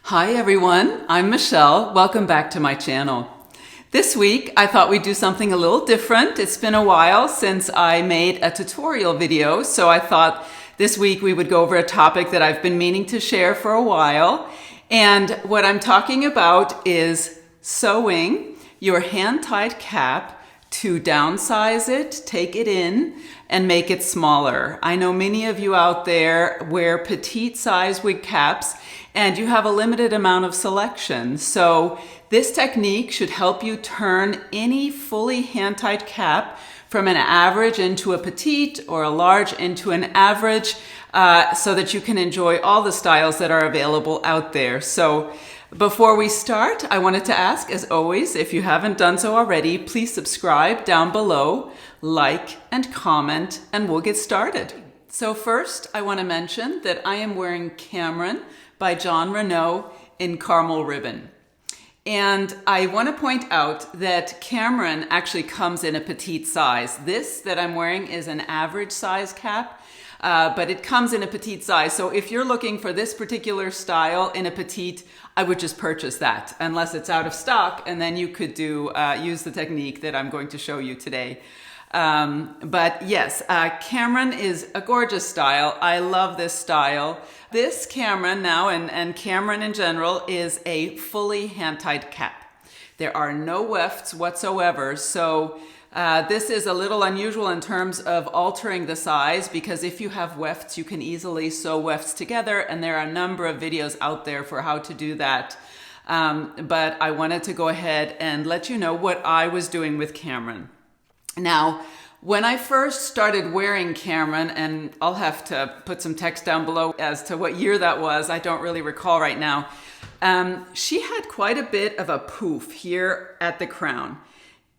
Hi everyone, I'm Michelle. Welcome back to my channel. This week I thought we'd do something a little different. It's been a while since I made a tutorial video, so I thought this week we would go over a topic that I've been meaning to share for a while. And what I'm talking about is sewing your hand-tied cap to downsize it, take it in, and make it smaller. I know many of you out there wear petite size wig caps and you have a limited amount of selection. So this technique should help you turn any fully hand-tied cap from an average into a petite or a large into an average so that you can enjoy all the styles that are available out there. So before we start, I wanted to ask, as always, if you haven't done so already, please subscribe down below, like and comment, and we'll get started. So first, I want to mention that I am wearing Cameron by Jon Renau in caramel ribbon. And I want to point out that Cameron actually comes in a petite size. This that I'm wearing is an average size cap, but it comes in a petite size. So if you're looking for this particular style in a petite, I would just purchase that unless it's out of stock, and then you could use the technique that I'm going to show you today. But yes, Cameron is a gorgeous style. I love this style. This Cameron now, and Cameron in general, is a fully hand-tied cap. There are no wefts whatsoever, so this is a little unusual in terms of altering the size, because if you have wefts, you can easily sew wefts together, and there are a number of videos out there for how to do that. But I wanted to go ahead and let you know what I was doing with Cameron. Now, when I first started wearing Cameron, and I'll have to put some text down below as to what year that was, I don't really recall right now, she had quite a bit of a poof here at the crown.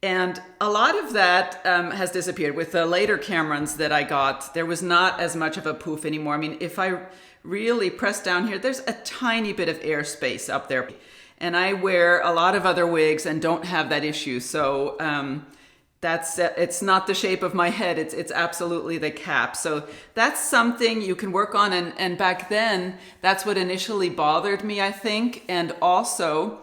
And a lot of that has disappeared. With the later Camerons that I got, there was not as much of a poof anymore. I mean, if I really press down here, there's a tiny bit of airspace up there. And I wear a lot of other wigs and don't have that issue. So it's not the shape of my head, it's absolutely the cap. So that's something you can work on, and back then that's what initially bothered me, I think. And also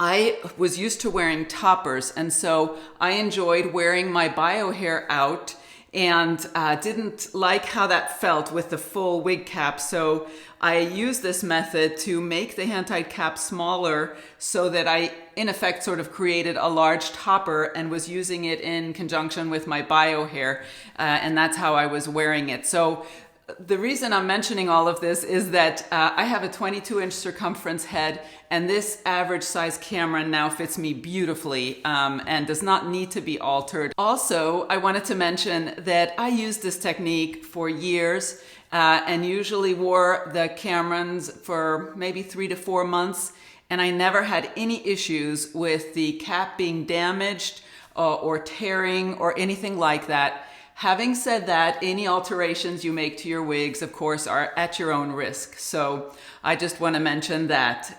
I was used to wearing toppers, and so I enjoyed wearing my bio hair out and didn't like how that felt with the full wig cap. So I used this method to make the hand-tied cap smaller so that I, in effect, sort of created a large topper and was using it in conjunction with my bio hair. And that's how I was wearing it. So the reason I'm mentioning all of this is that I have a 22-inch circumference head, and this average size Cameron now fits me beautifully and does not need to be altered. Also, I wanted to mention that I used this technique for years and usually wore the Camerons for maybe 3 to 4 months, and I never had any issues with the cap being damaged or tearing or anything like that. Having said that, any alterations you make to your wigs, of course, are at your own risk. So I just want to mention that.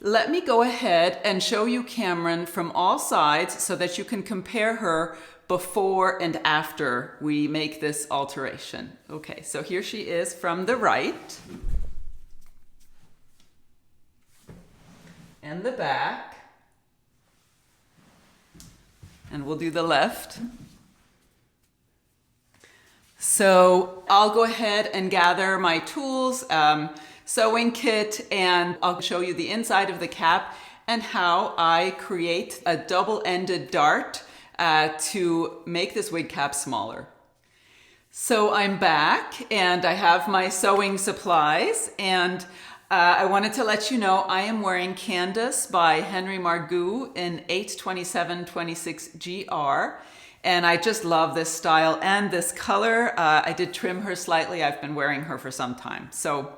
Let me go ahead and show you Cameron from all sides so that you can compare her before and after we make this alteration. Okay, so here she is from the right and the back. And we'll do the left. So I'll go ahead and gather my tools, sewing kit, and I'll show you the inside of the cap and how I create a double-ended dart to make this wig cap smaller. So I'm back and I have my sewing supplies, and I wanted to let you know I am wearing Candace by Henry Margu in 82726 GR. And I just love this style and this color. I did trim her slightly. I've been wearing her for some time. So,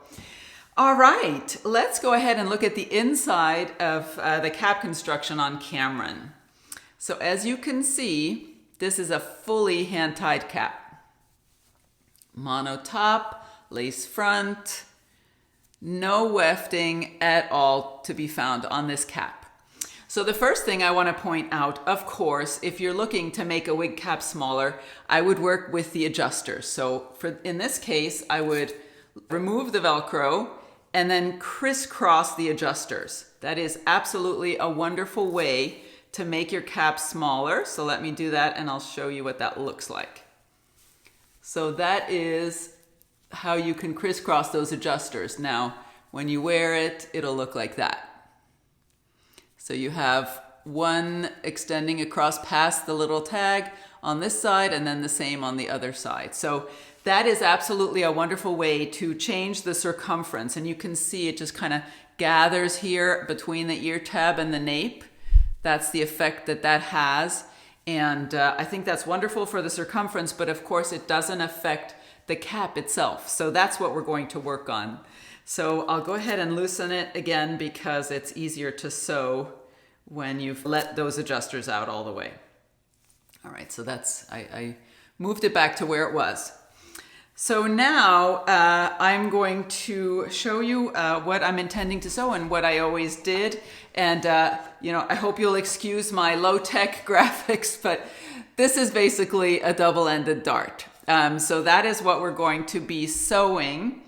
all right, let's go ahead and look at the inside of the cap construction on Cameron. So as you can see, this is a fully hand-tied cap. Mono top, lace front, no wefting at all to be found on this cap. So the first thing I want to point out, of course, if you're looking to make a wig cap smaller, I would work with the adjusters. So in this case, I would remove the Velcro and then crisscross the adjusters. That is absolutely a wonderful way to make your cap smaller. So let me do that and I'll show you what that looks like. So that is how you can crisscross those adjusters. Now, when you wear it, it'll look like that. So you have one extending across past the little tag on this side and then the same on the other side. So that is absolutely a wonderful way to change the circumference. And you can see it just kind of gathers here between the ear tab and the nape. That's the effect that that has. And I think that's wonderful for the circumference, but of course it doesn't affect the cap itself. So that's what we're going to work on. So I'll go ahead and loosen it again because it's easier to sew when you've let those adjusters out all the way. All right, so that's, I moved it back to where it was. So now I'm going to show you what I'm intending to sew and what I always did. And, you know, I hope you'll excuse my low-tech graphics, but this is basically a double-ended dart. So that is what we're going to be sewing.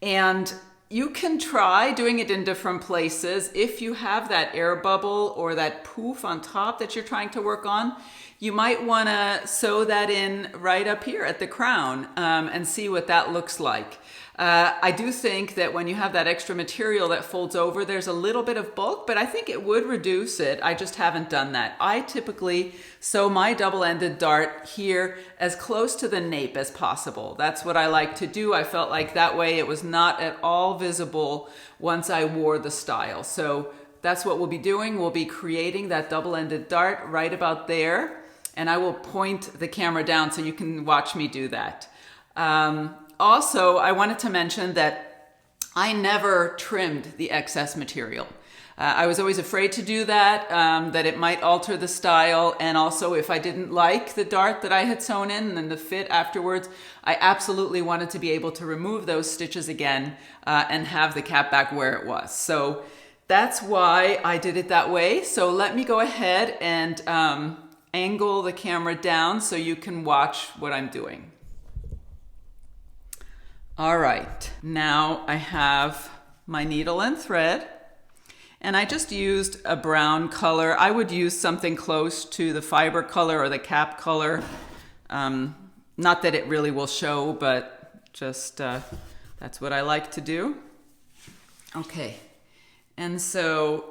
And you can try doing it in different places. If you have that air bubble or that poof on top that you're trying to work on, you might want to sew that in right up here at the crown and see what that looks like. I do think that when you have that extra material that folds over, there's a little bit of bulk, but I think it would reduce it. I just haven't done that. I typically sew my double-ended dart here as close to the nape as possible. That's what I like to do. I felt like that way it was not at all visible once I wore the style. So that's what we'll be doing. We'll be creating that double-ended dart right about there. And I will point the camera down so you can watch me do that. Also, I wanted to mention that I never trimmed the excess material. I was always afraid to do that, that it might alter the style. And also, if I didn't like the dart that I had sewn in and the fit afterwards, I absolutely wanted to be able to remove those stitches again and have the cap back where it was. So that's why I did it that way. So let me go ahead and angle the camera down so you can watch what I'm doing. All right, now I have my needle and thread, and I just used a brown color. I would use something close to the fiber color or the cap color. Not that it really will show, but just that's what I like to do. Okay, and so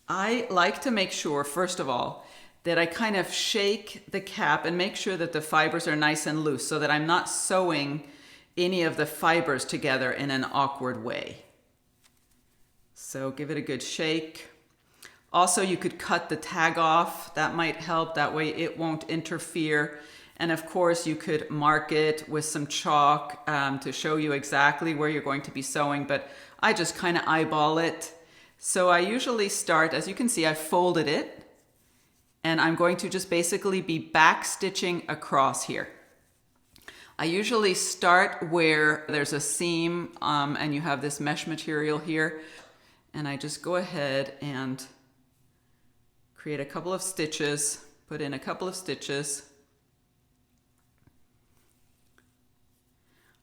I like to make sure, first of all, that I kind of shake the cap and make sure that the fibers are nice and loose so that I'm not sewing any of the fibers together in an awkward way. So give it a good shake. Also, you could cut the tag off. That might help. That way it won't interfere. And of course, you could mark it with some chalk to show you exactly where you're going to be sewing, but I just kind of eyeball it. So I usually start, as you can see, I folded it. And I'm going to just basically be back stitching across here. I usually start where there's a seam and you have this mesh material here. And I just go ahead and create a couple of stitches, put in a couple of stitches.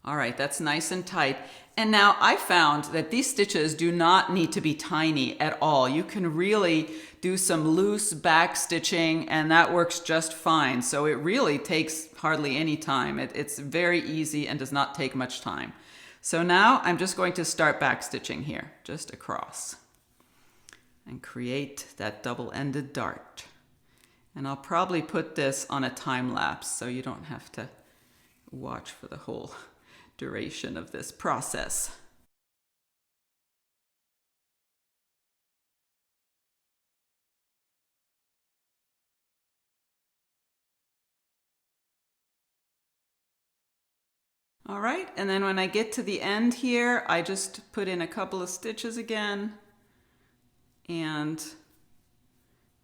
All right, that's nice and tight. And now I found that these stitches do not need to be tiny at all. You can really do some loose back stitching and that works just fine. So it really takes hardly any time. It's very easy and does not take much time. So now I'm just going to start back stitching here, just across, and create that double-ended dart. And I'll probably put this on a time lapse so you don't have to watch for the whole duration of this process. All right, and then when I get to the end here, I just put in a couple of stitches again and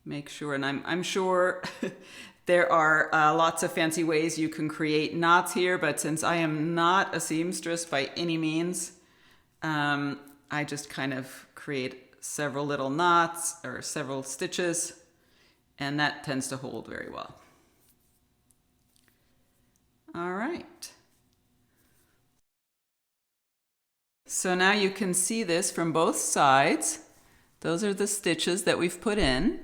make sure, and I'm sure there are lots of fancy ways you can create knots here, but since I am not a seamstress by any means, I just kind of create several little knots or several stitches, and that tends to hold very well. All right. So now you can see this from both sides. Those are the stitches that we've put in.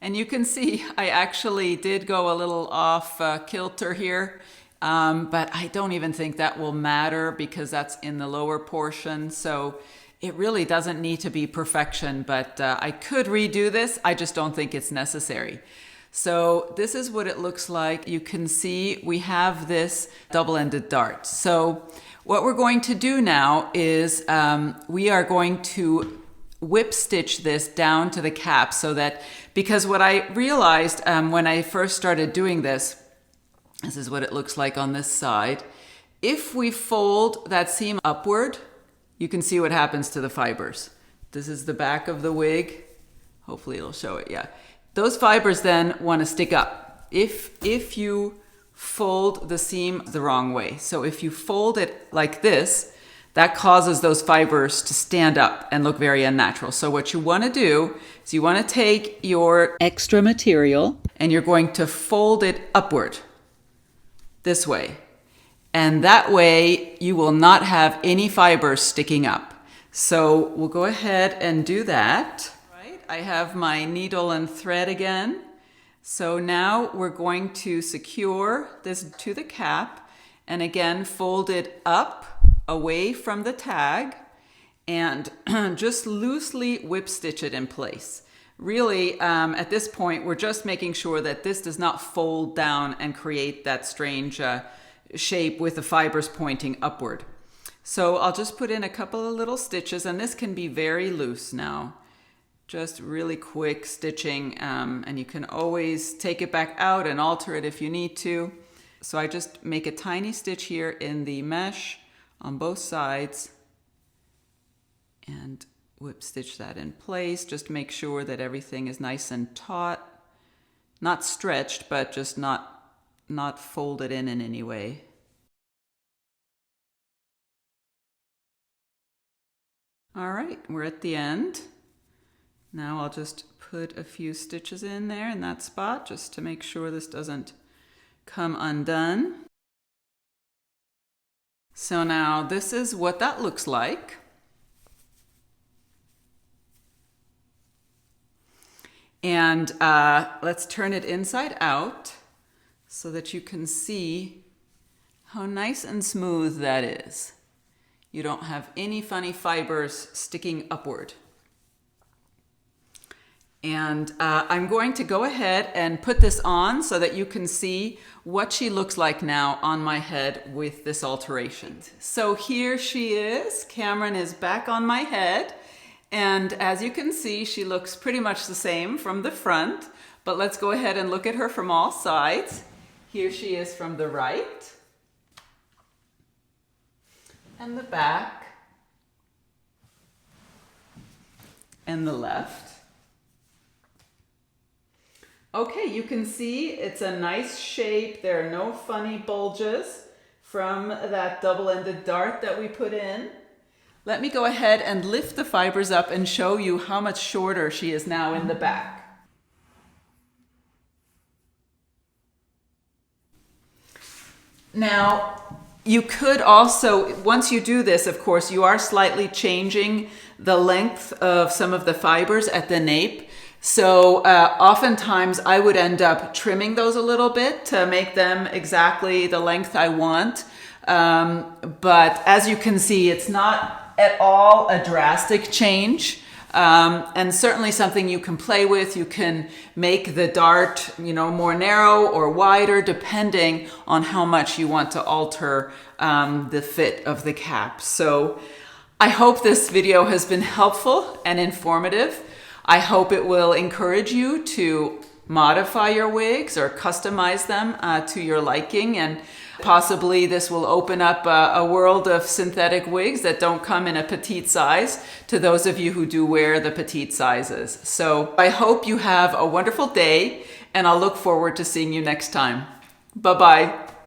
And you can see I actually did go a little off kilter here, but I don't even think that will matter because that's in the lower portion. So it really doesn't need to be perfection, but I could redo this. I just don't think it's necessary. So this is what it looks like. You can see we have this double-ended dart. So what we're going to do now is we are going to whip stitch this down to the cap so that, because what I realized when I first started doing this is what it looks like on this side. If we fold that seam upward, you can see what happens to the fibers. This is the back of the wig. Hopefully it'll show it, yeah. Those fibers then want to stick up if you fold the seam the wrong way. So if you fold it like this, that causes those fibers to stand up and look very unnatural. So what you want to do is you want to take your extra material and you're going to fold it upward this way. And that way you will not have any fibers sticking up. So we'll go ahead and do that. Right, I have my needle and thread again. So now we're going to secure this to the cap and again fold it up away from the tag and just loosely whip stitch it in place. Really, at this point, we're just making sure that this does not fold down and create that strange shape with the fibers pointing upward. So I'll just put in a couple of little stitches, and this can be very loose now. Just really quick stitching, and you can always take it back out and alter it if you need to. So I just make a tiny stitch here in the mesh on both sides and whip stitch that in place. Just make sure that everything is nice and taut, not stretched, but just not folded in any way. All right, we're at the end. Now I'll just put a few stitches in there in that spot just to make sure this doesn't come undone. So now this is what that looks like. And let's turn it inside out so that you can see how nice and smooth that is. You don't have any funny fibers sticking upward. And I'm going to go ahead and put this on so that you can see what she looks like now on my head with this alteration. So here she is. Cameron is back on my head. And as you can see, she looks pretty much the same from the front. But let's go ahead and look at her from all sides. Here she is from the right. And the back. And the left. Okay, you can see it's a nice shape. There are no funny bulges from that double-ended dart that we put in. Let me go ahead and lift the fibers up and show you how much shorter she is now in the back. Now, you could also, once you do this, of course, you are slightly changing the length of some of the fibers at the nape. So oftentimes I would end up trimming those a little bit to make them exactly the length I want. But as you can see, it's not at all a drastic change. And certainly something you can play with. You can make the dart, more narrow or wider depending on how much you want to alter the fit of the cap. So I hope this video has been helpful and informative. I hope it will encourage you to modify your wigs or customize them to your liking, and possibly this will open up a world of synthetic wigs that don't come in a petite size to those of you who do wear the petite sizes. So I hope you have a wonderful day, and I'll look forward to seeing you next time. Bye-bye.